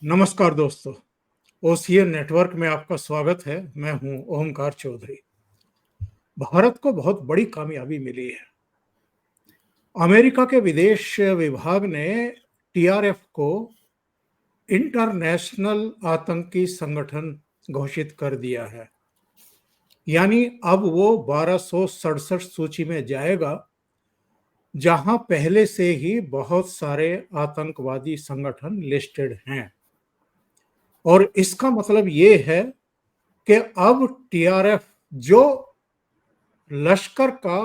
नमस्कार दोस्तों, OCA network में आपका स्वागत है। मैं हूं ओमकार चौधरी। भारत को बहुत बड़ी कामयाबी मिली है। अमेरिका के विदेश विभाग ने टीआरएफ को इंटरनेशनल आतंकी संगठन घोषित कर दिया है। यानी अब वो 1267 सूची में जाएगा, जहां पहले से ही बहुत सारे आतंकवादी संगठन लिस्टेड हैं। और इसका मतलब ये है कि अब टीआरएफ जो लश्कर का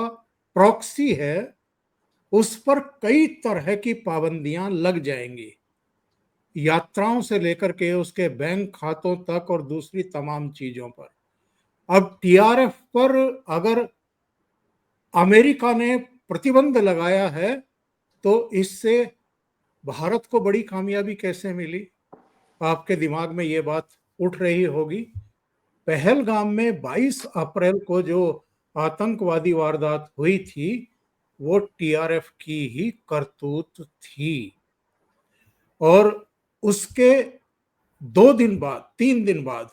प्रॉक्सी है, उस पर कई तरह की पाबंदियां लग जाएंगी, यात्राओं से लेकर के उसके बैंक खातों तक और दूसरी तमाम चीजों पर। अब टीआरएफ पर अगर अमेरिका ने प्रतिबंध लगाया है, तो इससे भारत को बड़ी कामयाबी कैसे मिली? आपके दिमाग में ये बात उठ रही होगी। पहलगाम में 22 अप्रैल को जो आतंकवादी वारदात हुई थी, वो टीआरएफ की ही करतूत थी। और उसके 2 दिन बाद, 3 दिन बाद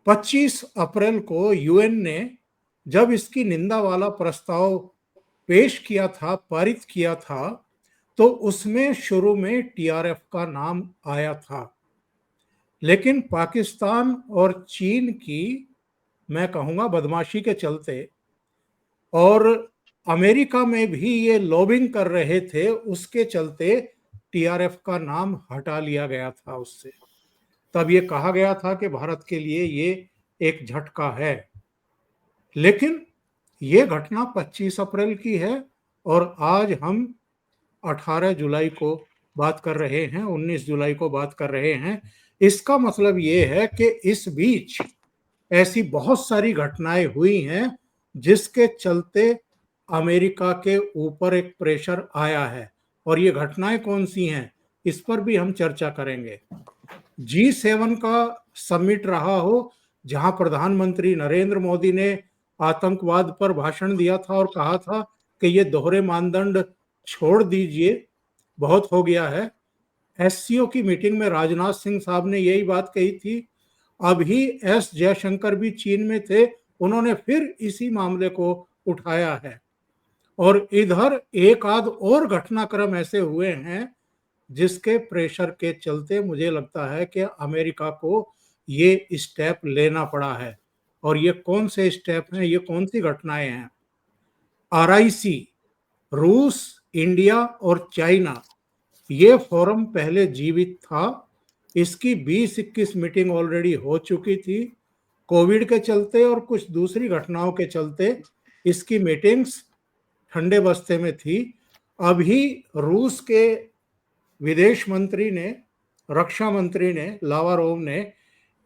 25 अप्रैल को यूएन ने जब इसकी निंदा वाला प्रस्ताव पेश किया था, पारित किया था, तो उसमें शुरू में टीआरएफ का नाम आया था। लेकिन पाकिस्तान और चीन की, मैं कहूंगा, बदमाशी के चलते, और अमेरिका में भी ये लॉबिंग कर रहे थे, उसके चलते टीआरएफ का नाम हटा लिया गया था उससे। तब ये कहा गया था कि भारत के लिए ये एक झटका है। लेकिन ये घटना 25 अप्रैल की है और आज हम 18 जुलाई को बात कर रहे हैं, 19 जुलाई को बात कर रहे हैं। इसका मतलब ये है कि इस बीच ऐसी बहुत सारी घटनाएं हुई हैं जिसके चलते अमेरिका के ऊपर एक प्रेशर आया है। और ये घटनाएं कौन सी हैं, इस पर भी हम चर्चा करेंगे। G7 का समिट रहा हो, जहां प्रधानमंत्री नरेंद्र मोदी ने आतंकवाद पर भाषण दिया था और कहा था कि ये दोहरे मानदंड छोड़ दीजिए, बहुत हो गया है। एससीओ की मीटिंग में राजनाथ सिंह साहब ने यही बात कही थी। अभी एस जयशंकर भी चीन में थे, उन्होंने फिर इसी मामले को उठाया है। और इधर एक आध और घटनाक्रम ऐसे हुए हैं जिसके प्रेशर के चलते मुझे लगता है कि अमेरिका को ये स्टेप लेना पड़ा है। और ये कौन से स्टेप हैं, ये कौन सी घटनाएं हैं? आरआईसी, रूस, इंडिया और चाइना, ये फोरम पहले जीवित था। इसकी 20-21 मीटिंग ऑलरेडी हो चुकी थी। कोविड के चलते और कुछ दूसरी घटनाओं के चलते इसकी मीटिंग्स ठंडे बस्ते में थी। अभी रूस के विदेश मंत्री ने, रक्षा मंत्री ने, लावारोव ने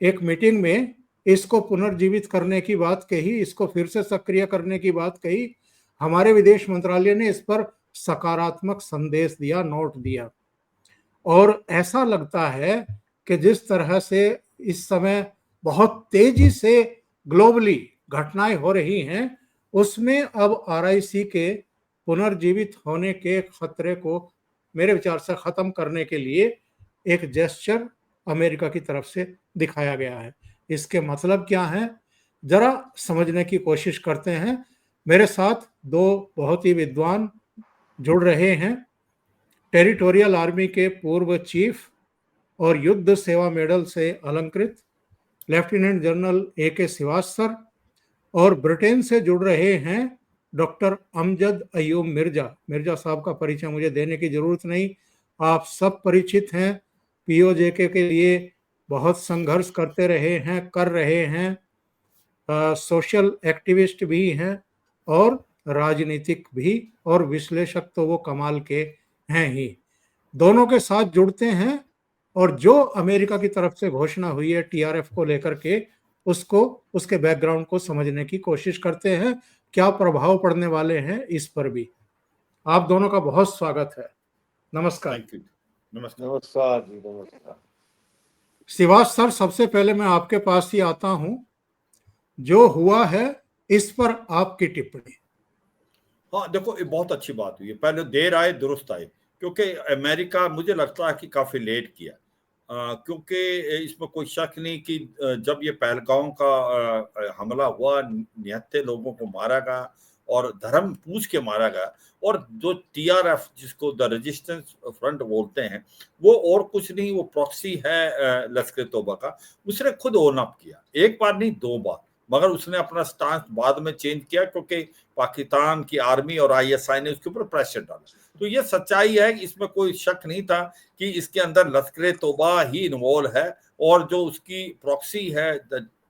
एक मीटिंग में इसको पुनर्जीवित करने की बात कही, इसको फिर से सक्रिय करने की बात कही। हमारे विदेश मंत्रालय ने इस पर सकारात्मक संदेश दिया, नोट दिया। और ऐसा लगता है कि जिस तरह से इस समय बहुत तेजी से ग्लोबली घटनाएं हो रही हैं, उसमें अब आरआईसी के पुनर्जीवित होने के खतरे को मेरे विचार से खत्म करने के लिए एक जेस्चर अमेरिका की तरफ से दिखाया गया है। इसके मतलब क्या है, जरा समझने की कोशिश करते हैं। मेरे साथ दो बहुत ही विद्वान जुड़ रहे हैं। टेरिटोरियल आर्मी के पूर्व चीफ और युद्ध सेवा मेडल से अलंकृत लेफ्टिनेंट जनरल AK श्रीवास्तव, और ब्रिटेन से जुड़ रहे हैं डॉक्टर अमजद अयूब मिर्जा। मिर्जा साहब का परिचय मुझे देने की जरूरत नहीं, आप सब परिचित हैं। POJK के लिए बहुत संघर्ष करते रहे हैं, कर रहे हैं, सोशल एक्टिविस्ट भी हैं और राजनीतिक भी, और विश्लेषक तो वो कमाल के हैं ही। दोनों के साथ जुड़ते हैं और जो अमेरिका की तरफ से घोषणा हुई है टीआरएफ को लेकर के, उसको, उसके बैकग्राउंड को समझने की कोशिश करते हैं, क्या प्रभाव पड़ने वाले हैं इस पर भी। आप दोनों का बहुत स्वागत है। नमस्कार। नमस्कार जी, नमस्कार। श्रीवास सर, सबसे पहले मैं आपके पास ही आता हूं। जो हुआ है इस पर आपकी टिप्पणी। हाँ देखो, ये बहुत अच्छी बात हुई है। पहले देर आए दुरुस्त आए, क्योंकि अमेरिका मुझे लगता है कि काफी लेट किया। क्योंकि इसमें कोई शक नहीं कि जब ये पहलगांव का हमला हुआ, 79 लोगों को मारा गया और धर्म पूछ के मारा गया, और जो टीआरएफ जिसको द रेजिस्टेंस फ्रंट बोलते हैं, वो और कुछ नहीं, वो प्रॉक्सी है लश्कर तौबा का। उसने खुद ओन अप किया, एक बार नहीं 2 बार, मगर उसने अपना स्टांस बाद में चेंज किया क्योंकि पाकिस्तान की आर्मी और आईएसआई ने उसके ऊपर प्रेशर डाला। तो ये सच्चाई है, इसमें कोई शक नहीं था कि इसके अंदर लश्कर तौबा ही इन्वॉल्व है, और जो उसकी प्रॉक्सी है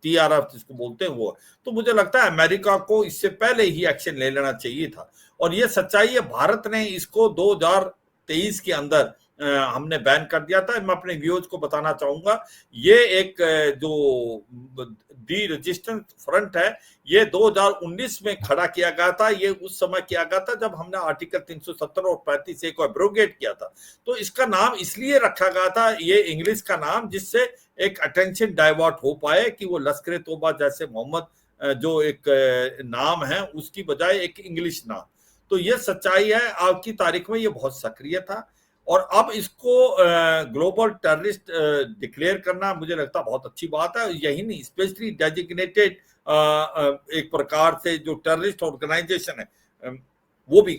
टीआरएफ जिसको बोलते हैं वो। तो मुझे लगता है अमेरिका को इससे पहले ही एक्शन ले लेना चाहिए था, और ये सच्चाई है, भारत ने इसको 2023 के अंदर हमने बैन कर दिया था। मैं अपने व्यूअर्स को बताना चाहूंगा, ये एक जो दी रेजिस्टेंस फ्रंट है, ये 2019 में खड़ा किया गया था। ये उस समय किया गया था जब हमने आर्टिकल 370 और 35A को एब्रोगेट किया था। तो इसका नाम इसलिए रखा गया था, ये इंग्लिश का नाम, जिससे एक अटेंशन डाइवर्ट हो पाए कि वो लश्कर तौबा जैसे मोहम्मद जो एक नाम है उसकी बजाय एक इंग्लिश नाम। तो ये सच्चाई है, आज की तारीख में ये बहुत सक्रिय था, और अब इसको ग्लोबल टेररिस्ट डिक्लेयर करना मुझे लगता बहुत अच्छी बात है। यही नहीं, स्पेशली डेजिग्नेटेड एक प्रकार से जो टेररिस्ट ऑर्गेनाइजेशन है वो भी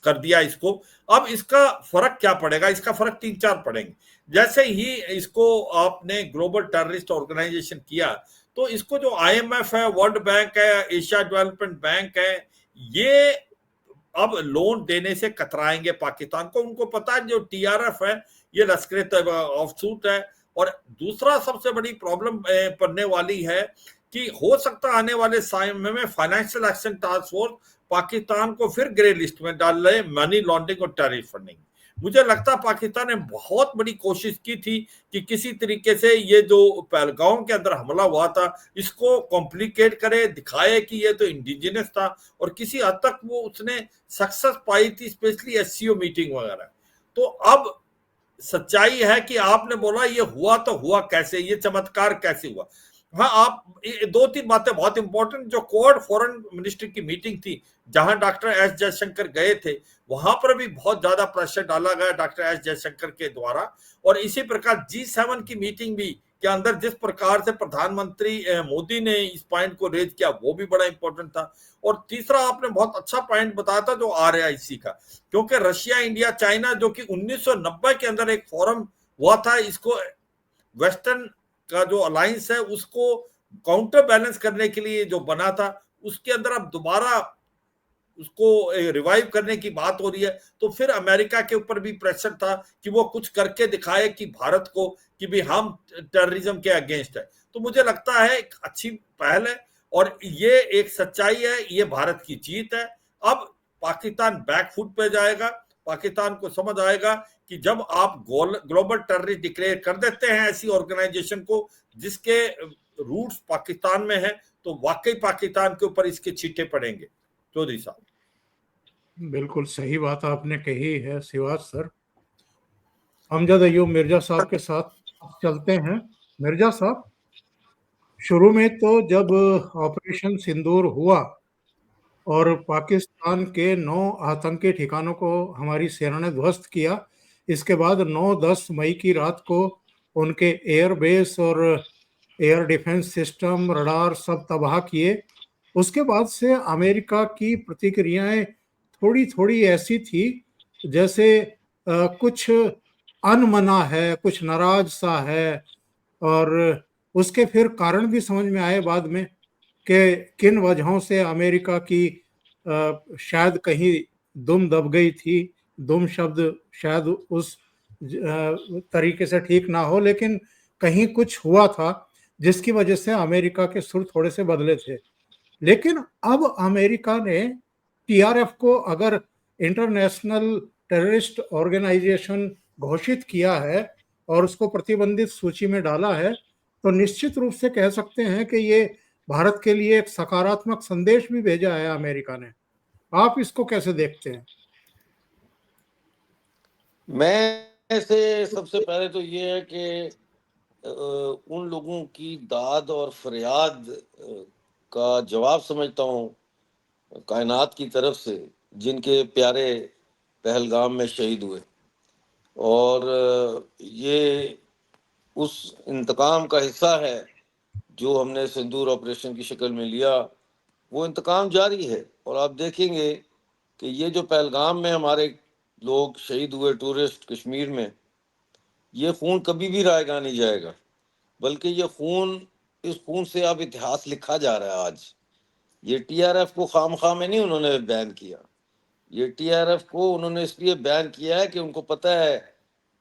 कर दिया इसको। अब इसका फर्क क्या पड़ेगा? इसका फर्क 3-4 पड़ेंगे। जैसे ही इसको आपने ग्लोबल टेररिस्ट ऑर्गेनाइजेशन किया, तो इसको जो आईएमएफ है, वर्ल्ड बैंक है, एशिया डेवलपमेंट बैंक है, ये अब लोन देने से कतराएंगे पाकिस्तान को। उनको पता है जो टीआरएफ है ये लश्कर तैयबा ऑफशूट है। और दूसरा सबसे बड़ी प्रॉब्लम पड़ने वाली है कि हो सकता है आने वाले समय में financial action task force Pakistan को फिर ग्रे लिस्ट में डाल रहे, मनी लॉन्ड्रिंग और टेररिस्ट फंडिंग। मुझे लगता है पाकिस्तान ने बहुत बड़ी कोशिश की थी कि किसी तरीके से ये जो पहलगांव के अंदर हमला हुआ था इसको कॉम्प्लिकेट करे, दिखाए कि ये तो इंडिजिनस था, और किसी हद तक वो उसने सक्सेस पाई थी, स्पेशली एससीओ मीटिंग वगैरह। तो अब सच्चाई है कि आपने बोला ये हुआ तो हुआ कैसे, ये चमत्कार कैसे हुआ। हाँ, आप 2-3 बातें बहुत इंपॉर्टेंट, जो क्वाड फॉरेन मिनिस्ट्री की मीटिंग थी जहां डॉक्टर एस जयशंकर गए थे, वहां पर भी बहुत ज्यादा प्रेशर डाला गया डॉक्टर एस जयशंकर के द्वारा। और इसी प्रकार G7 की मीटिंग भी के अंदर जिस प्रकार से प्रधानमंत्री मोदी ने इस पॉइंट को रेज किया, वो भी बड़ा इंपॉर्टेंट था। और तीसरा आपने बहुत अच्छा पॉइंट बताया था जो RAIC का, क्योंकि रशिया, इंडिया, चाइना जो कि 1990 के अंदर एक फोरम हुआ था, इसको वेस्टर्न का जो अलायंस है उसको काउंटर बैलेंस करने के लिए जो बना था, उसके अंदर अब दोबारा उसको रिवाइव करने की बात हो रही है। तो फिर अमेरिका के ऊपर भी प्रेशर था कि वो कुछ करके दिखाए कि भारत को कि भी हम टेररिज्म के अगेंस्ट है। तो मुझे लगता है एक अच्छी पहल है, और ये एक सच्चाई है, ये भारत की जीत है। अब पाकिस्तान बैकफुट पे जाएगा, पाकिस्तान को समझ आएगा कि जब आप ग्लोबल टेररिस्ट डिक्लेयर कर देते हैं ऐसी ऑर्गेनाइजेशन को जिसके रूट्स पाकिस्तान में है, तो वाकई पाकिस्तान के ऊपर इसके छींटे पड़ेंगे। चौधरी साहब, बिल्कुल सही बात आपने कही है सिवाज सर। अमजद अयूब मिर्जा साहब के साथ चलते हैं। मिर्जा साहब, शुरू में तो जब ऑपरेशन सिंदूर हुआ और पाकिस्तान के 9 आतंकी ठिकानों को हमारी सेना ने ध्वस्त किया, इसके बाद 9-10 मई की रात को उनके एयरबेस और एयर डिफेंस सिस्टम, रडार सब तबाह किए। उसके बाद से अमेरिका की प्रतिक्रियाएं थोड़ी थोड़ी ऐसी थी जैसे कुछ अनमना है, कुछ नाराज सा है। और उसके फिर कारण भी समझ में आए बाद में कि किन वजहों से अमेरिका की शायद कहीं दुम दब गई थी। दुम शब्द शायद उस तरीके से ठीक ना हो, लेकिन कहीं कुछ हुआ था जिसकी वजह से अमेरिका के सुर थोड़े से बदले थे। लेकिन अब अमेरिका ने टीआरएफ को अगर इंटरनेशनल टेररिस्ट ऑर्गेनाइजेशन घोषित किया है और उसको प्रतिबंधित सूची में डाला है, तो निश्चित रूप से कह सकते हैं कि ये भारत के लिए एक सकारात्मक संदेश भी भेजा है अमेरिका ने। आप इसको कैसे देखते हैं? मैं से सबसे पहले तो ये है कि उन लोगों की दाद और फरियाद का जवाब समझता हूँ कायनात की तरफ से, जिनके प्यारे पहलगाम में शहीद हुए। और ये उस इंतकाम का हिस्सा है जो हमने सिंदूर ऑपरेशन की शक्ल में लिया। वो इंतकाम जारी है। और आप देखेंगे कि ये जो पहलगाम में हमारे लोग शहीद हुए, टूरिस्ट कश्मीर में, ये खून कभी भी रायगा नहीं जाएगा, बल्कि ये खून, इस खून से अब इतिहास लिखा जा रहा है। आज ये टीआरएफ को खामखा में नहीं उन्होंने बैन किया, ये टीआरएफ को उन्होंने इसलिए बैन किया है कि उनको पता है,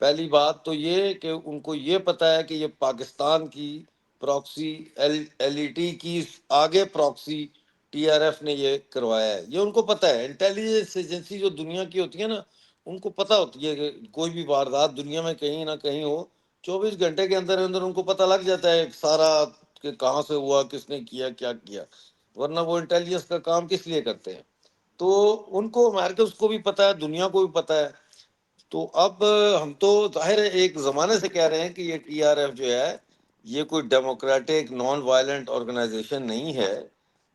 पहली बात तो ये कि उनको ये पता है कि ये पाकिस्तान की प्रॉक्सी, एलईटी की आगे प्रॉक्सी टीआरएफ ने ये करवाया है। ये उनको पता है। इंटेलिजेंस एजेंसी जो दुनिया की होती है ना, उनको पता होती है कि कोई भी वारदात दुनिया में कहीं ना कहीं हो, 24 घंटे के अंदर अंदर उनको पता लग जाता है सारा कि कहाँ से हुआ, किसने किया, क्या किया। वरना वो इंटेलिजेंस का काम किस लिए करते हैं? तो उनको, अमेरिकन को भी पता है, दुनिया को भी पता है। तो अब हम तो जाहिर है एक जमाने से कह रहे हैं कि ये टीआरएफ जो है, ये कोई डेमोक्रेटिक नॉन वायलेंट ऑर्गेनाइजेशन नहीं है,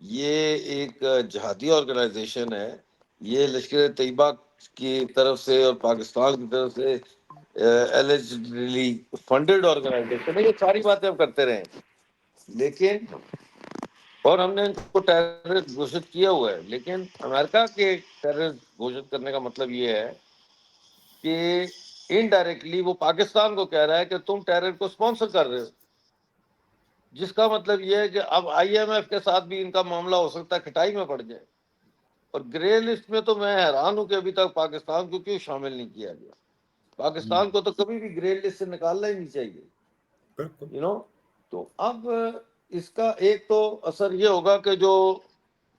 ये एक जिहादी ऑर्गेनाइजेशन है। ये लश्कर तैयबा की तरफ से और पाकिस्तान की तरफ से एलिजिडली फंडेड ऑर्गेनाइजेशन है। ये सारी बातें हम करते रहे, लेकिन और हमने इनको टेररिस्ट घोषित किया हुआ है। लेकिन अमेरिका के टेररिस्ट घोषित करने का मतलब ये है कि इनडायरेक्टली वो पाकिस्तान को कह रहा है कि तुम टेरर को स्पॉन्सर कर रहे हो, जिसका मतलब ये है कि अब आईएमएफ के साथ भी इनका मामला हो सकता है खटाई में पड़ जाए। और ग्रे लिस्ट में तो मैं हैरान हूं कि अभी तक पाकिस्तान को क्यों शामिल नहीं किया गया। पाकिस्तान को तो कभी भी ग्रे लिस्ट से निकालना ही नहीं चाहिए, बिल्कुल। तो अब इसका एक तो असर ये होगा कि जो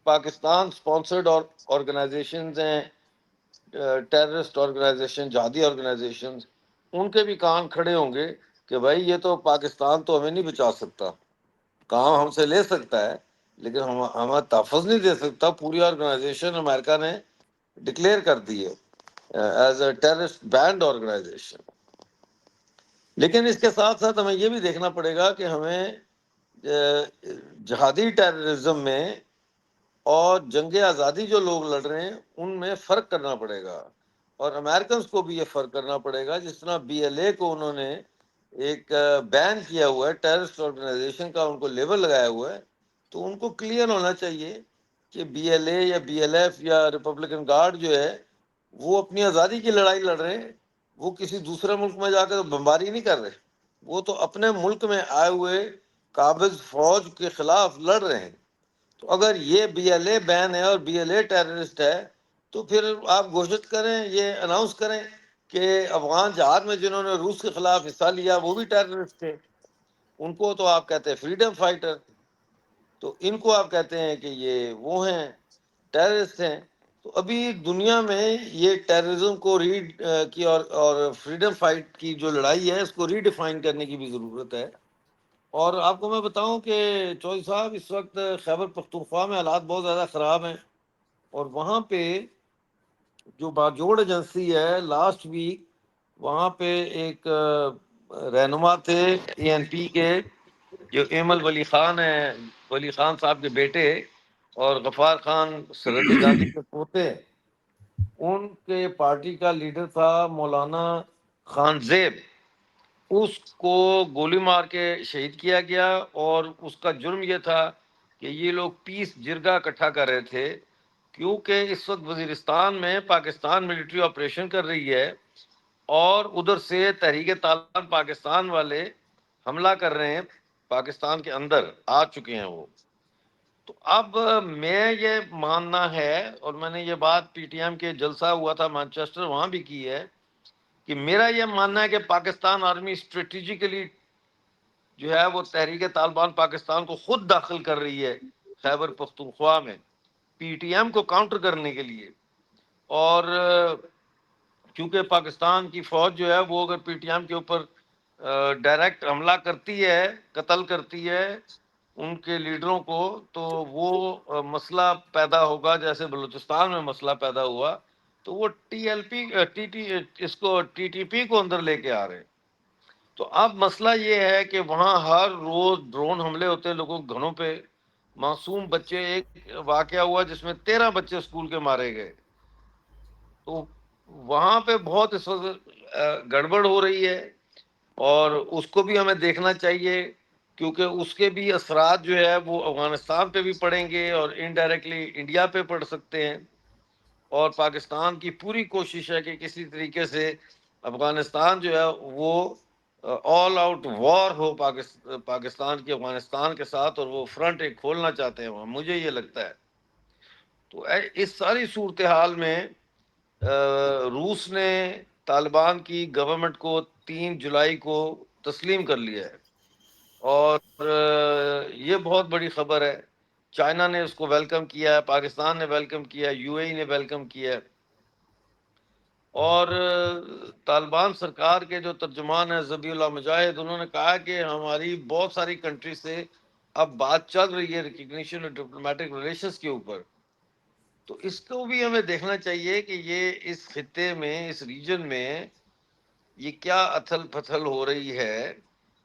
पाकिस्तान स्पॉन्सर्ड और ऑर्गेनाइजेशंस हैं, टेररिस्ट ऑर्गेनाइजेशन, जिहादी ऑर्गेनाइजेशन, उनके भी कान खड़े होंगे कि भाई ये तो पाकिस्तान तो हमें नहीं बचा सकता, काम हमसे ले सकता है लेकिन हमें तहफ़्फ़ुज़ नहीं दे सकता। पूरी ऑर्गेनाइजेशन अमेरिका ने डिक्लेयर कर दी है as a terrorist banned organisation. लेकिन इसके साथ साथ हमें ये भी देखना पड़ेगा कि हमें जिहादी टेररिज्म में और जंग आज़ादी जो लोग लड़ रहे हैं उनमें फ़र्क करना पड़ेगा। और अमेरिकन को भी ये फ़र्क करना पड़ेगा। जिस तरह बीएलए को उन्होंने एक बैन किया हुआ है, टेररिस्ट ऑर्गेनाइजेशन का उनको लेबल लगाया हुआ है, तो उनको क्लियर होना चाहिए कि बीएलए या बीएलएफ या रिपब्लिकन गार्ड जो है वो अपनी आज़ादी की लड़ाई लड़ रहे हैं। वो किसी दूसरे मुल्क में जाकर बमबारी नहीं कर रहे, वो तो अपने मुल्क में आए हुए काबिज फौज के खिलाफ लड़ रहे हैं। तो अगर ये बीएलए बैन है और बीएलए टेररिस्ट है, तो फिर आप घोषित करें, ये अनाउंस करें कि अफगान जहाद में जिन्होंने रूस के खिलाफ हिस्सा लिया वो भी टेररिस्ट थे। उनको तो आप कहते हैं फ्रीडम फाइटर, तो इनको आप कहते हैं कि ये वो हैं, टेररिस्ट हैं। तो अभी दुनिया में ये टेररिज्म को रीड की और फ्रीडम फाइट की जो लड़ाई है इसको रीडिफाइन करने की भी ज़रूरत है। और आपको मैं बताऊं कि चौधरी साहब, इस वक्त खैबर पख्तूनख्वा में हालात बहुत ज़्यादा ख़राब हैं। और वहाँ पे जो बागजोड़ एजेंसी है, लास्ट वीक वहाँ पे एक रहनुमा थे एएनपी के, जो एमल वली खान है, वली खान साहब के बेटे, और गफ्फार खान सरहदी गांधी के पोते। उनके पार्टी का लीडर था मौलाना खानजेब। उसको गोली मार के शहीद किया गया। और उसका जुर्म यह था कि ये लोग पीस जिरगा इकट्ठा कर रहे थे, क्योंकि इस वक्त वजीरिस्तान में पाकिस्तान मिलिट्री ऑपरेशन कर रही है और उधर से तहरीक तालिबान पाकिस्तान वाले हमला कर रहे हैं, पाकिस्तान के अंदर आ चुके हैं वो। तो अब मैं ये मानना है, और मैंने ये बात पीटीएम के जलसा हुआ था मैनचेस्टर वहाँ भी की है, कि मेरा ये मानना है कि पाकिस्तान आर्मी स्ट्रेटेजिकली जो है वो तहरीक तालिबान पाकिस्तान को खुद दाखिल कर रही है खैबर पख्तूनख्वा में, पीटीएम को काउंटर करने के लिए। और क्योंकि पाकिस्तान की फौज जो है वो अगर पीटीएम के ऊपर डायरेक्ट हमला करती है, कत्ल करती है उनके लीडरों को, तो वो मसला पैदा होगा जैसे बलूचिस्तान में मसला पैदा हुआ। तो वो टीएलपी इसको टीटीपी को अंदर लेके आ रहे हैं। तो अब मसला ये है कि वहाँ हर रोज ड्रोन हमले होते हैं लोगों के घरों पे, मासूम बच्चे, एक वाकया हुआ जिसमें 13 बच्चे स्कूल के मारे गए। तो वहाँ पे बहुत इस वक्त गड़बड़ हो रही है। और उसको भी हमें देखना चाहिए, क्योंकि उसके भी असरात जो है वो अफगानिस्तान पे भी पड़ेंगे और इनडायरेक्टली इंडिया पे पड़ सकते हैं। और पाकिस्तान की पूरी कोशिश है कि किसी तरीके से अफगानिस्तान जो है वो ऑल आउट वॉर हो पाकिस्तान की अफगानिस्तान के साथ, और वो फ्रंट एक खोलना चाहते हैं वहाँ, मुझे ये लगता है। तो इस सारी सूरत हाल में रूस ने तालिबान की गवर्नमेंट को 3 जुलाई को तस्लीम कर लिया है, और ये बहुत बड़ी खबर है। चाइना ने उसको वेलकम किया है, पाकिस्तान ने वेलकम किया है, यूएई ने वेलकम किया है। और तालिबान सरकार के जो तर्जुमान है ज़बीउल्लाह मुजाहिद, उन्होंने कहा कि हमारी बहुत सारी कंट्री से अब बात चल रही है रिकग्निशन और डिप्लोमेटिक रिलेशंस के ऊपर। तो इसको भी हमें देखना चाहिए कि ये इस खित्ते में, इस रीजन में ये क्या अथल पथल हो रही है।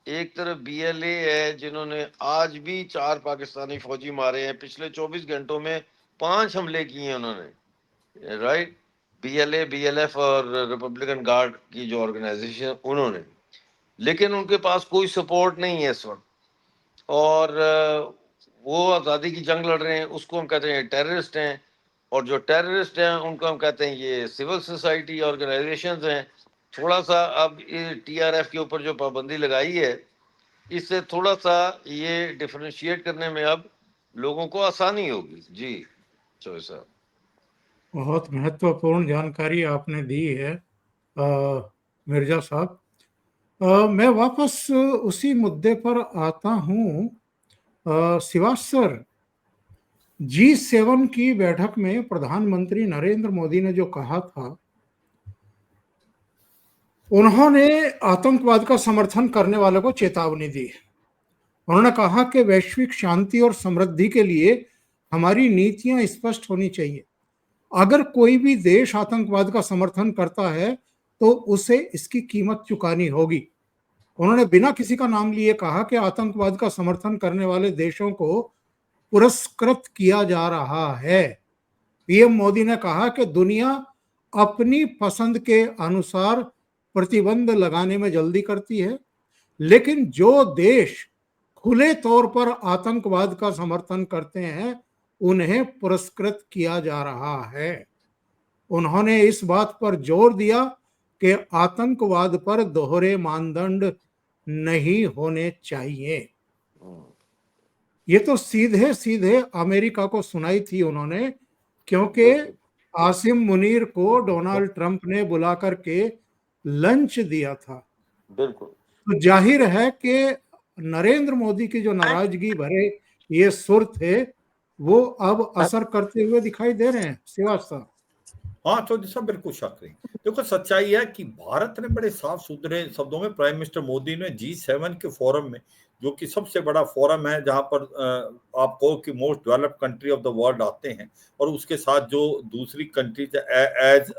एक तरफ बीएलए है जिन्होंने आज भी 4 पाकिस्तानी फौजी मारे हैं, पिछले 24 घंटों में 5 हमले किए हैं उन्होंने, राइट। बीएलए, बीएलएफ और रिपब्लिकन गार्ड की जो ऑर्गेनाइजेशन उन्होंने, लेकिन उनके पास कोई सपोर्ट नहीं है इस वक्त, और वो आज़ादी की जंग लड़ रहे हैं, उसको हम कहते हैं टेररिस्ट हैं। और जो टेररिस्ट हैं उनको हम कहते हैं ये सिविल सोसाइटी ऑर्गेनाइजेशंस हैं। थोड़ा सा अब टीआरएफ के ऊपर जो पाबंदी लगाई है, इससे थोड़ा सा ये डिफरेंशिएट करने में अब लोगों को आसानी होगी। जी चौधरी साहब, बहुत महत्वपूर्ण जानकारी आपने दी है मिर्जा साहब। मैं वापस उसी मुद्दे पर आता हूँ। शिवाज सर, G7 की बैठक में प्रधानमंत्री नरेंद्र मोदी ने जो कहा था, उन्होंने आतंकवाद का समर्थन करने वालों को चेतावनी दी। उन्होंने कहा कि वैश्विक शांति और समृद्धि के लिए हमारी नीतियां स्पष्ट होनी चाहिए। अगर कोई भी देश आतंकवाद का समर्थन करता है तो उसे इसकी कीमत चुकानी होगी। उन्होंने बिना किसी का नाम लिए कहा कि आतंकवाद का समर्थन करने वाले देशों को पुरस्कृत किया जा रहा है। पीएम मोदी ने कहा कि दुनिया अपनी पसंद के अनुसार प्रतिबंध लगाने में जल्दी करती है, लेकिन जो देश खुले तौर पर आतंकवाद का समर्थन करते हैं उन्हें पुरस्कृत किया जा रहा है। उन्होंने इस बात पर जोर दिया कि आतंकवाद पर दोहरे मानदंड नहीं होने चाहिए। ये तो सीधे सीधे अमेरिका को सुनाई थी उन्होंने, क्योंकि आसिम मुनीर को डोनाल्ड ट्रंप ने बुला करके लंच दिया था। बिल्कुल। तो जाहिर है कि नरेंद्र मोदी की जो नाराजगी भरे ये सुर थे वो अब असर करते हुए दिखाई दे रहे हैं। शिवाज साहब। हाँ चौधरी साहब, बिल्कुल शक नहीं। देखो, सच्चाई है कि भारत ने बड़े साफ सुथरे शब्दों में प्राइम मिनिस्टर मोदी ने G7 के फोरम में, जो कि सबसे बड़ा फोरम है जहां पर आप कहो कि most developed country of the world आते हैं, और उसके साथ जो दूसरी कंट्रीज एज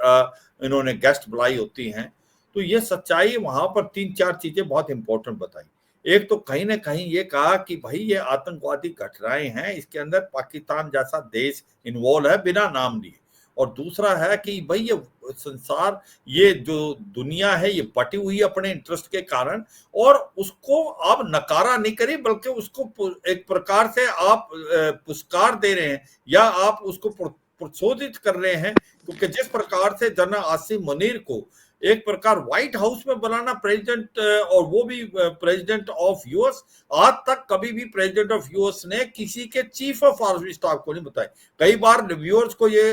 इन्होंने गेस्ट बुलाई होती हैं, तो ये सच्चाई वहां पर 3-4 चीजें बहुत इंपॉर्टेंट बताई। एक तो कहीं ना कहीं ये कहा कि भाई ये आतंकवादी घटनाएं हैं, इसके अंदर पाकिस्तान जैसा देश इन्वॉल्व है बिना नाम लिए। और दूसरा है कि भाई ये संसार, ये जो दुनिया है, ये बटी हुई है अपने इंटरेस्ट के कारण, और उसको आप नकारा नहीं करिए, बल्कि उसको एक प्रकार से आप पुरस्कार दे रहे हैं या आप उसको प्रोत्साहित कर रहे हैं। क्योंकि जिस प्रकार से जनरल आसिम मुनीर को एक प्रकार व्हाइट हाउस में बनाना प्रेसिडेंट, और वो भी प्रेसिडेंट ऑफ यूएस, आज तक कभी भी प्रेसिडेंट ऑफ यूएस ने किसी के चीफ ऑफ आर्मी स्टाफ को नहीं बताया। कई बार रिव्यूअर्स को ये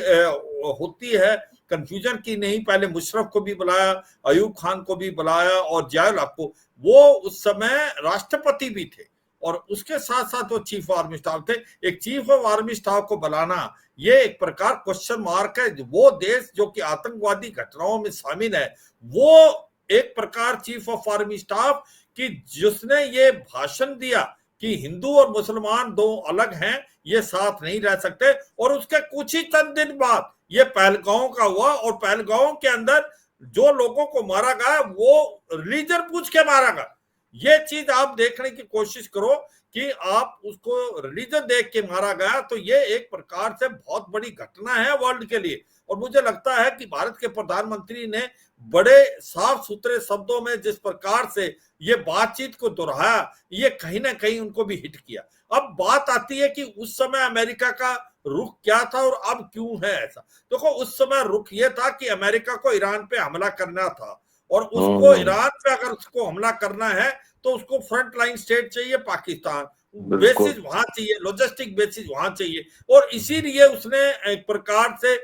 होती है कंफ्यूजन की नहीं, पहले मुशर्रफ को भी बुलाया, अयूब खान को भी बुलाया और जियाउल हक को, वो उस समय राष्ट्रपति भी थे और उसके साथ साथ वो चीफ ऑफ आर्मी स्टाफ थे। एक चीफ ऑफ आर्मी स्टाफ को बुलाना ये एक प्रकार क्वेश्चन मार्क है। वो देश जो कि आतंकवादी घटनाओं में शामिल है, वो एक प्रकार चीफ ऑफ आर्मी स्टाफ की जिसने ये भाषण दिया कि हिंदू और मुसलमान दो अलग हैं, ये साथ नहीं रह सकते, और उसके कुछ ही चंद दिन बाद ये पहलगांव का हुआ, और पहलगांव के अंदर जो लोगों को मारा गया वो रिलीजन पूछ के मारा गया। ये चीज आप देखने की कोशिश करो कि आप उसको रिलीजन देख के मारा गया, तो ये एक प्रकार से बहुत बड़ी घटना है वर्ल्ड के लिए। और मुझे लगता है कि भारत के प्रधानमंत्री ने बड़े साफ सुथरे शब्दों में जिस प्रकार से ये बातचीत को दोहराया, ये कहीं ना कहीं उनको भी हिट किया। अब बात आती है कि उस समय अमेरिका का रुख क्या था और अब क्यों है ऐसा। देखो, उस समय रुख ये था कि अमेरिका को ईरान पे हमला करना था, और उसको ईरान पे अगर उसको हमला करना है तो उसको फ्रंट लाइन स्टेट चाहिए पाकिस्तान, बेसिस वहां चाहिए, लॉजिस्टिक बेसिस वहां चाहिए। और इसीलिए उसने एक प्रकार से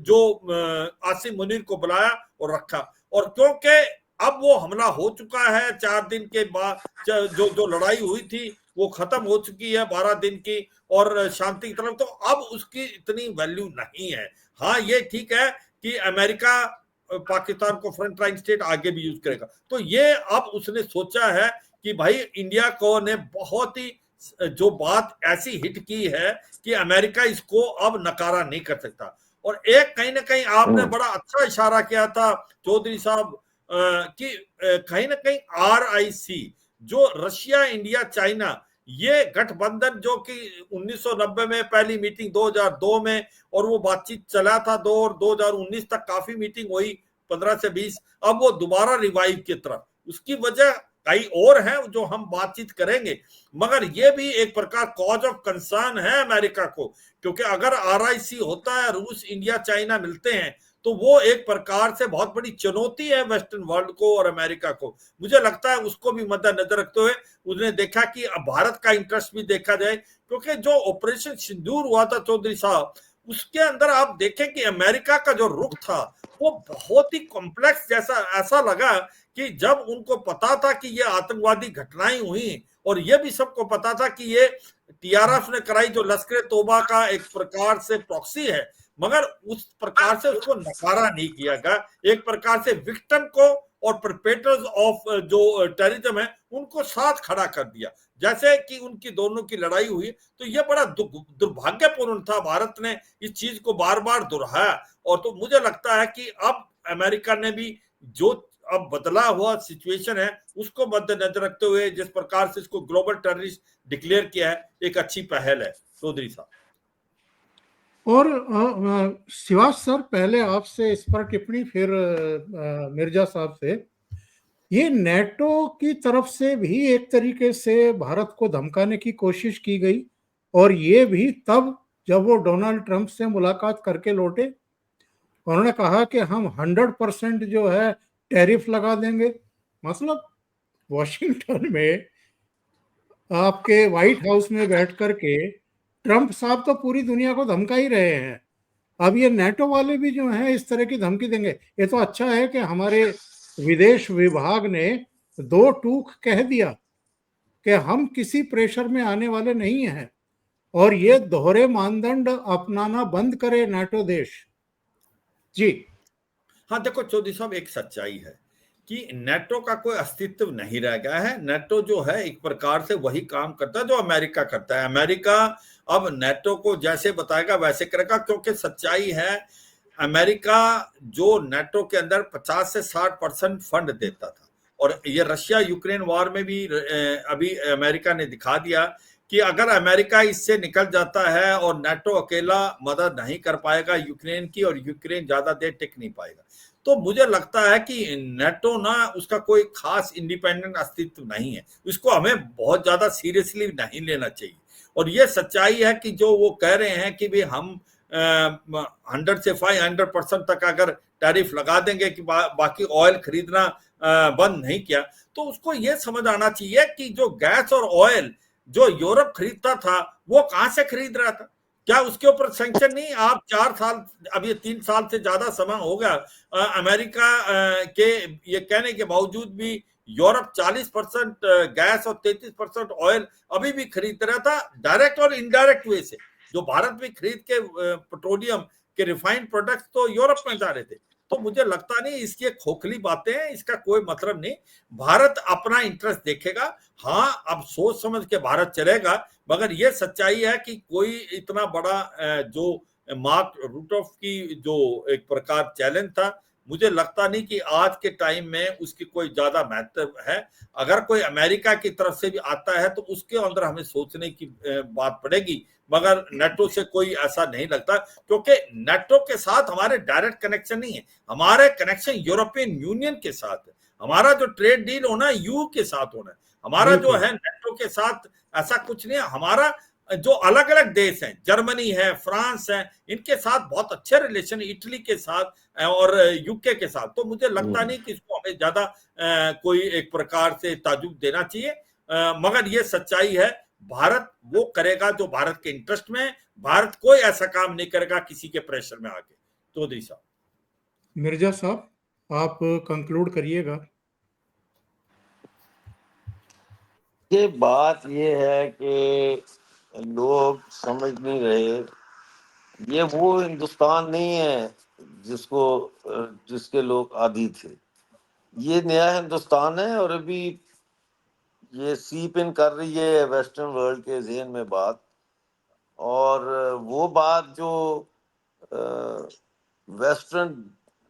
जो आसिम मुनीर को बुलाया और रखा। और क्योंकि अब वो हमला हो चुका है, 4 दिन के बाद जो जो लड़ाई हुई थी वो खत्म हो चुकी है 12 दिन की, और शांति की तरफ, तो अब उसकी इतनी वैल्यू नहीं है। हाँ, ये ठीक है कि अमेरिका पाकिस्तान को फ्रंट लाइन स्टेट आगे भी यूज करेगा। तो ये अब उसने सोचा है कि भाई इंडिया को ने बहुत ही जो बात ऐसी हिट की है कि अमेरिका इसको अब नकारा नहीं कर सकता। और एक कहीं ना कहीं आपने बड़ा अच्छा इशारा किया था चौधरी साहब कि कहीं ना कहीं RIC जो रशिया, इंडिया, चाइना, ये गठबंधन जो कि 1990 में पहली मीटिंग 2002 में, और वो बातचीत चला था 2 और 2019 तक काफी मीटिंग हुई, 15 से 20, अब वो दोबारा रिवाइव की तरफ। उसकी वजह कई और है जो हम बातचीत करेंगे, मगर ये भी एक प्रकार कॉज ऑफ कंसर्न है अमेरिका को, क्योंकि अगर RIC होता है, रूस, इंडिया, चाइना मिलते हैं, तो वो एक प्रकार से बहुत बड़ी चुनौती है वेस्टर्न वर्ल्ड को और अमेरिका को। मुझे लगता है उसको भी मद्देनजर रखते हुए उसने देखा कि अब भारत का इंटरेस्ट भी देखा जाए, क्योंकि जो ऑपरेशन सिंदूर हुआ था चौधरी साहब, उसके अंदर आप देखें कि अमेरिका का जो रुख था वो बहुत ही कॉम्प्लेक्स जैसा ऐसा लगा कि जब उनको पता था कि ये आतंकवादी घटनाएं हुई, और ये भी सबको पता था कि ये TRF ने कराई, जो लश्कर तोबा का एक प्रकार से प्रॉक्सी है, मगर उस प्रकार से उसको नकारा नहीं किया गया। एक प्रकार से विक्टिम को और परपेट्रेटर्स ऑफ जो टेररिज्म है उनको साथ खड़ा कर दिया, जैसे कि उनकी दोनों की लड़ाई हुई। तो ये बड़ा दुर्भाग्यपूर्ण था, भारत ने इस चीज को बार बार दोहराया। और तो मुझे लगता है कि अब अमेरिका ने भी जो अब बदला हुआ सिचुएशन है उसको मद्देनजर रखते हुए जिस प्रकार से इसको ग्लोबल टेररिस्ट डिक्लेयर किया है, एक अच्छी पहल है चौधरी साहब। और शिवाज सर, पहले आपसे इस पर टिप्पणी, फिर मिर्जा साहब से। ये नेटो की तरफ से भी एक तरीके से भारत को धमकाने की कोशिश की गई, और ये भी तब जब वो डोनाल्ड ट्रंप से मुलाकात करके लौटे। उन्होंने कहा कि हम 100% जो है टैरिफ लगा देंगे। मतलब वॉशिंगटन में आपके व्हाइट हाउस में बैठ करके ट्रंप साहब तो पूरी दुनिया को धमका ही रहे हैं, अब ये नेटो वाले भी जो हैं इस तरह की धमकी देंगे। ये तो अच्छा है कि हमारे विदेश विभाग ने 2 टूक कह दिया कि हम किसी प्रेशर में आने वाले नहीं हैं, और ये दोहरे मानदंड अपनाना बंद करे नेटो देश। जी हाँ, देखो चौधरी साहब, एक सच्चाई है कि नेटो का कोई अस्तित्व नहीं रह गया है। नेटो जो है एक प्रकार से वही काम करता है जो अमेरिका करता है। अमेरिका अब नेटो को जैसे बताएगा वैसे करेगा, क्योंकि सच्चाई है अमेरिका जो नेटो के अंदर 50 से 60% फंड देता था, और ये रशिया यूक्रेन वॉर में भी अभी अमेरिका ने दिखा दिया कि अगर अमेरिका इससे निकल जाता है और नेटो अकेला मदद नहीं कर पाएगा यूक्रेन की, और यूक्रेन ज्यादा देर टिक नहीं पाएगा। तो मुझे लगता है कि नेटो ना उसका कोई खास इंडिपेंडेंट अस्तित्व नहीं है, इसको हमें बहुत ज्यादा सीरियसली नहीं लेना चाहिए। और ये सच्चाई है कि जो वो कह रहे हैं कि भी हम 100 से 500% तक अगर टैरिफ लगा देंगे कि बाकी ऑयल खरीदना बंद नहीं किया, तो उसको ये समझ आना चाहिए कि जो गैस और ऑयल जो यूरोप खरीदता था वो कहां से खरीद रहा था? क्या उसके ऊपर सैंक्शन नहीं? आप 4 साल, अब ये 3 साल से ज्यादा समय हो गया अमेरिका के ये कहने के बावजूद भी यूरोप 40% गैस और 33% ऑयल अभी भी खरीद रहा था, डायरेक्ट और इनडायरेक्ट वे से। जो भारत में खरीद के पेट्रोलियम के रिफाइंड प्रोडक्ट्स तो यूरोप में जा रहे थे। तो मुझे लगता नहीं, इसकी खोखली बातें हैं, इसका कोई मतलब नहीं। भारत अपना इंटरेस्ट देखेगा, हाँ अब सोच समझ के भारत चलेगा, मगर यह सच्चाई है कि कोई इतना बड़ा जो मार्क रूटॉफ की जो एक प्रकार चैलेंज था मुझे लगता नहीं कि आज के टाइम में उसकी कोई ज्यादा महत्व है। अगर कोई अमेरिका की तरफ से भी आता है तो उसके अंदर हमें सोचने की बात पड़ेगी, मगर नेटो से कोई ऐसा नहीं लगता, क्योंकि नेटो के साथ हमारे डायरेक्ट कनेक्शन नहीं है, हमारे कनेक्शन यूरोपियन यूनियन के साथ है। हमारा जो ट्रेड डील होना है यू के साथ होना है, हमारा जो बिल्कुल है नेटो के साथ ऐसा कुछ नहीं है। हमारा जो अलग अलग देश हैं, जर्मनी है, फ्रांस है, इनके साथ बहुत अच्छे रिलेशन, इटली के साथ और यूके के साथ, तो मुझे लगता नहीं कि इसको हमें ज्यादा कोई एक प्रकार से ताजुब देना चाहिए। मगर ये सच्चाई है, भारत वो करेगा जो भारत के इंटरेस्ट में है, भारत कोई ऐसा काम नहीं करेगा किसी के प्रेशर में आके। तो दिशा मिर्जा साहब, आप कंक्लूड करिएगा। ये बात ये है कि लोग समझ नहीं रहे, ये वो हिंदुस्तान नहीं है जिसके लोग आदी थे। ये नया हिंदुस्तान है, और अभी ये सीप इन कर रही है वेस्टर्न वर्ल्ड के ज़हन में बात। और वो बात जो वेस्टर्न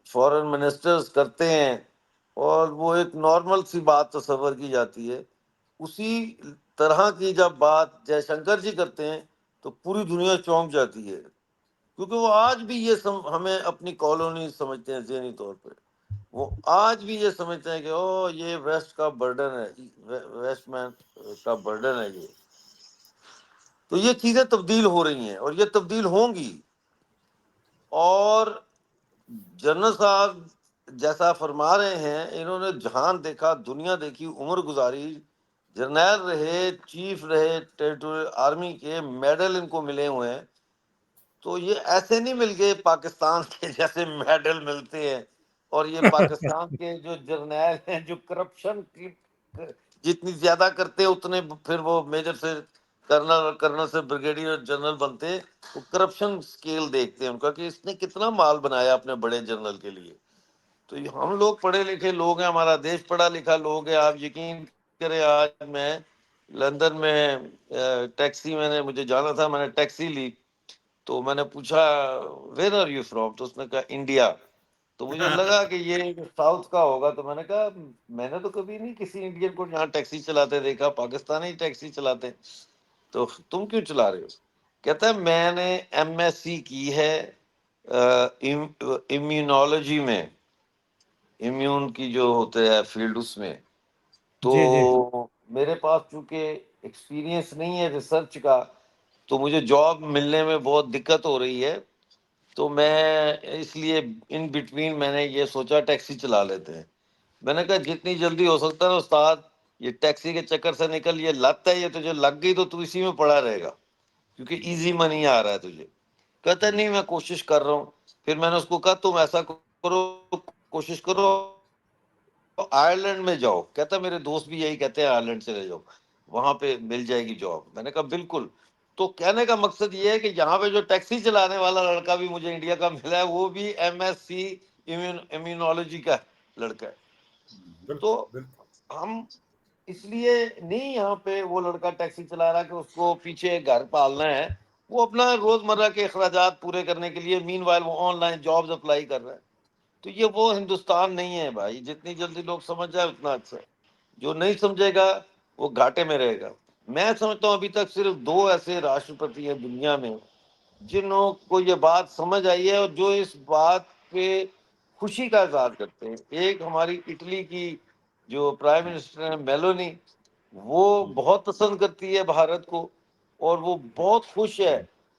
फॉरेन मिनिस्टर्स करते हैं, और वो एक नॉर्मल सी बात तस्वर की जाती है, उसी तरह की जब बात जयशंकर जी करते हैं तो पूरी दुनिया चौंक जाती है, क्योंकि वो आज भी हमें अपनी कॉलोनी समझते हैं ज़हनी तौर पे। वो आज भी ये समझते हैं कि ओ ये वेस्ट का बर्डन है, वेस्ट मैन का बर्डन है ये। तो ये चीजें तब्दील हो रही हैं, और ये तब्दील होंगी। और जनरल साहब जैसा फरमा रहे हैं, इन्होंने जहान देखा, दुनिया देखी, उम्र गुजारी, जर्नैल रहे, चीफ रहे टेरिटोरियल आर्मी के, मेडल इनको मिले हुए हैं। तो ये ऐसे नहीं मिल गए पाकिस्तान के जैसे मेडल मिलते हैं। और ये पाकिस्तान के जो जर्नैल हैं, जो करप्शन की जितनी ज्यादा करते हैं, उतने फिर वो मेजर से कर्नल, कर्नल से ब्रिगेडियर जनरल बनते हैं। वो करप्शन स्केल देखते हैं उनका कि इसने कितना माल बनाया अपने बड़े जनरल के लिए। तो हम लोग पढ़े लिखे लोग हैं, हमारा देश पढ़ा लिखा लोग है। आप यकीन करें, आज मैं लंदन में टैक्सी, मुझे जाना था, मैंने टैक्सी ली। तो मैंने पूछा वेयर आर यू फ्रॉम, तो उसने कहा इंडिया। तो मुझे लगा कि ये साउथ का होगा। तो मैंने कहा मैंने तो कभी नहीं किसी इंडियन को यहाँ टैक्सी चलाते देखा, पाकिस्तानी टैक्सी चलाते, तो तुम क्यों चला रहे हो? कहता है मैंने एमएससी की है इम्यूनोलॉजी में, इम्यून की जो होते हैं फील्ड, उसमें। जी जी। तो मेरे पास चूंकि एक्सपीरियंस नहीं है रिसर्च का, तो मुझे जॉब मिलने में बहुत दिक्कत हो रही है। तो मैं इसलिए इन बिटवीन मैंने ये सोचा टैक्सी चला लेते हैं। मैंने कहा जितनी जल्दी हो सकता है ना उस्ताद, ये टैक्सी के चक्कर से निकल, ये लत है, ये तुझे लग गई तो तू इसी में पड़ा रहेगा, क्योंकि इजी मनी आ रहा है तुझे। कहता नहीं मैं कोशिश कर रहा हूँ। फिर मैंने उसको कहा तुम ऐसा करो, कोशिश करो तो आयरलैंड में जाओ। कहता मेरे दोस्त भी यही कहते हैं, आयरलैंड चले जाओ, वहां पे मिल जाएगी जॉब। मैंने कहा बिल्कुल। तो कहने का मकसद ये है कि यहाँ पे जो टैक्सी चलाने वाला लड़का भी मुझे इंडिया का मिला है, वो भी एमएससी इम्यूनोलॉजी का लड़का है। तो बिल्कुल बिल्कुल। हम इसलिए नहीं यहाँ पे वो लड़का टैक्सी चला रहा कि उसको पीछे घर पालना है। वो अपना रोजमर्रा के अखराजात पूरे करने के लिए मीनवाइल वो ऑनलाइन जॉब्स अप्लाई कर रहा है। तो ये वो हिंदुस्तान नहीं है भाई, जितनी जल्दी लोग समझ जाए उतना अच्छा है। जो नहीं समझेगा वो घाटे में रहेगा। मैं समझता हूँ अभी तक सिर्फ दो ऐसे राष्ट्रपति हैं दुनिया में जिन्हों को ये बात समझ आई है, और जो इस बात पे खुशी का इजहार करते हैं। एक हमारी इटली की जो प्राइम मिनिस्टर है मेलोनी, वो बहुत पसंद करती है भारत को, और वो बहुत खुश है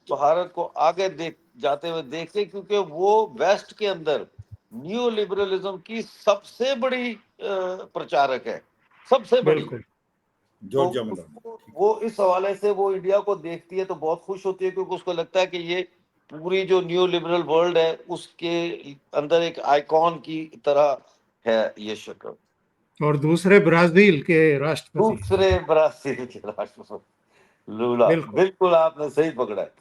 भारत को आगे देख जाते हुए देख के, क्योंकि वो वेस्ट के अंदर न्यू लिबरलिज्म की सबसे बड़ी प्रचारक है, सबसे बड़ी। बिल्कुल तो जॉर्जिया में उसको वो इस हवाले से वो इंडिया को देखती है तो बहुत खुश होती है, क्योंकि उसको लगता है कि ये पूरी जो न्यू लिबरल वर्ल्ड है उसके अंदर एक आइकॉन की तरह है ये शक्ल। और दूसरे ब्राजील के राष्ट्रपति। दूसरे ब्राजील के राष्ट्रपति लूला, बिल्कुल बिल्कुल आपने सही पकड़ा है।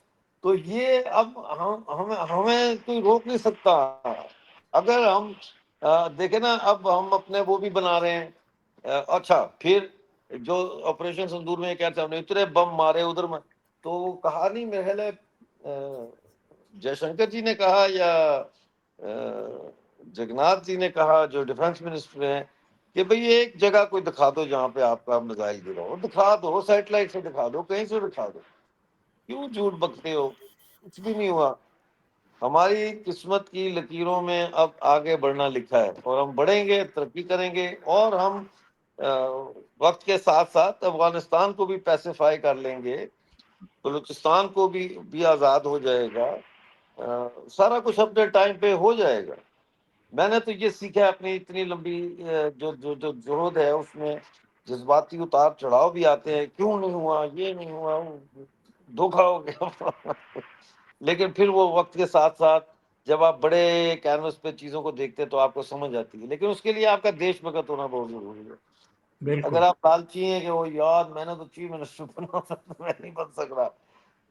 तो ये अब हम हमें हमें कोई रोक नहीं सकता। अगर हम देखें ना, अब हम अपने वो भी बना रहे हैं। अच्छा, फिर जो ऑपरेशन सिंदूर में क्या था, हमने इतने बम मारे उधर में। तो वो कहा नहीं, मेरे ख्याल है जयशंकर जी ने कहा, या जगन्नाथ जी ने कहा, जो डिफेंस मिनिस्टर हैं, कि भाई एक जगह कोई दिखा दो जहाँ पे आपका मिसाइल गिरा हो, दिखा दो, सैटेलाइट से दिखा दो, कहीं से दिखा दो, क्यों झूठ बकते हो? कुछ भी नहीं हुआ। हमारी किस्मत की लकीरों में अब आगे बढ़ना लिखा है, और हम बढ़ेंगे, तरक्की करेंगे, और हम वक्त के साथ साथ अफगानिस्तान को भी पैसिफाई कर लेंगे, बलूचिस्तान को भी आज़ाद हो जाएगा, सारा कुछ अपने टाइम पे हो जाएगा। मैंने तो ये सीखा है अपनी इतनी लंबी जो जो जो जोहद है, उसमें जज्बाती उतार चढ़ाव भी आते हैं, क्यों नहीं हुआ, ये नहीं हुआ, धोखा हो गया लेकिन फिर वो वक्त के साथ साथ जब आप बड़े कैनवस पे चीजों को देखते हैं तो आपको समझ आती है, लेकिन उसके लिए आपका देशभक्त होना बहुत जरूरी है। अगर बिल्कुल। आप लालची हैं कि वो यार मैंने तो चीफ मिनिस्टर बना था, मैं नहीं बन सक रहा,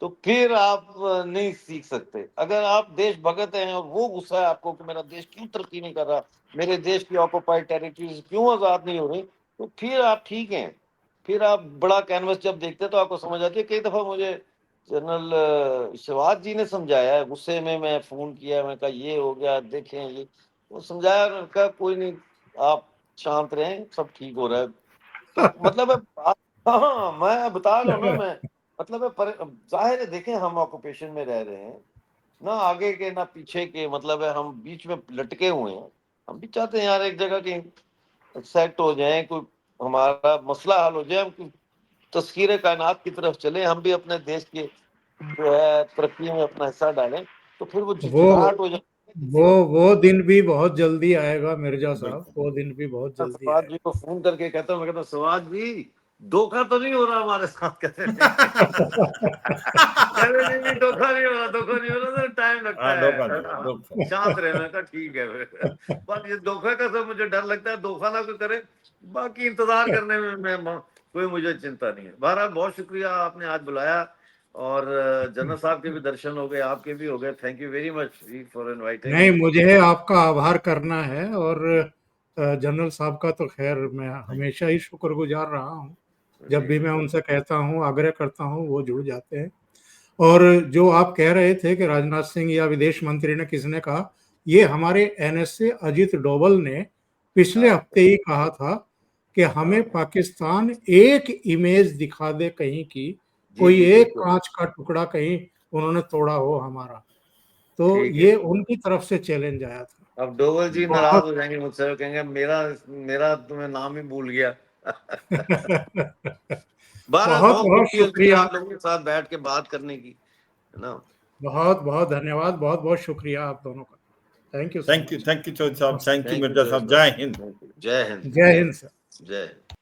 तो फिर आप नहीं सीख सकते। अगर आप देशभक्त हैं और वो गुस्सा है आपको कि मेरा देश क्यों तरक्की नहीं कर रहा, मेरे देश की ऑक्युपाइड टेरिटरीज क्यों आजाद नहीं हो रही, तो फिर आप ठीक हैं। फिर आप बड़ा कैनवस जब देखते हैं तो आपको समझ आती है। कई दफा मुझे जनरल शिवाज जी ने समझाया है, गुस्से में मैं फोन किया, मैं कहा ये हो गया, देखें ये, वो समझाया, उन्होंने कहा कोई नहीं, आप शांत रहें, सब ठीक हो रहा है। तो मतलब है, हाँ मैं बता रहा हूँ ना, मैं मतलब है, जाहिर है, देखें हम ऑक्यूपेशन में रह रहे हैं, ना आगे के ना पीछे के, मतलब है हम बीच में लटके हुए हैं। हम भी चाहते हैं यार एक जगह की सेट हो जाए, कोई हमारा मसला हल हो जाए, हम तस्खीर कायनात की तरफ चले, हम भी अपने देश के जो है तरक्की में अपना हिस्सा डालें, तो फिर वो वो झिझियाहट हो वो जाए। वो दिन भी बहुत जल्दी आएगा मिर्जा साहब, बिल्कुल। वो दिन भी बहुत जल्दी सवाज जी आएगा। को फोन करके कहता हूँ, मैं कहता हूँ सवाज जी धोखा तो नहीं हो रहा हमारे साथ? कहते नहीं कहते नहीं, धोखा नहीं हो रहा, धोखा नहीं हो रहा, तो टाइम लगता हाँ, है धोखा नहीं, हाँ, धोखा। शांत रहे। मैं कहा ठीक है फिर। बस ये धोखा का सब मुझे डर लगता है, धोखा ना कोई करे, बाकी इंतजार करने में कोई मुझे चिंता नहीं है। बहरहाल बहुत शुक्रिया, आपने आज बुलाया, और जनरल साहब के भी दर्शन हो गए, आपके भी हो गए। Thank you very much for inviting नहीं, मी। मुझे आपका आभार करना है, और जनरल साहब का तो खैर मैं हमेशा ही शुक्रगुजार रहा हूँ। जब भी मैं उनसे कहता हूँ, आग्रह करता हूँ, वो जुड़ जाते हैं। और जो आप कह रहे थे कि राजनाथ सिंह या विदेश मंत्री ने किसने कहा, ये हमारे एनएसए अजित डोभाल ने पिछले हाँ हफ्ते ही कहा था कि हमें हाँ पाकिस्तान एक इमेज दिखा दे कहीं की, जी कोई जी एक बिल्कुल कांच का टुकड़ा कहीं उन्होंने तोड़ा हो हमारा। तो ठीक है। ये उनकी तरफ से चैलेंज आया था। अब डोवल जी नाराज बहुत हो जाएंगे मुझसे, वो कहेंगे मेरा मेरा तुम्हें नाम ही भूल गया। बहरहाल बहुत बहुत बहुत खुशी होती है शुक्रिया, आप लोगों के साथ बैठ के बात करने की, है ना। बहुत बहुत धन्यवाद, बहुत बहुत शुक्रिया आप दोनों का। Thank you so much. Thank you Chaudhary साहब, thank you thank you Mirza Jai साहब, जय हिंद। हिंद, जय हिंद, जय हिंद सर। जय हिंद।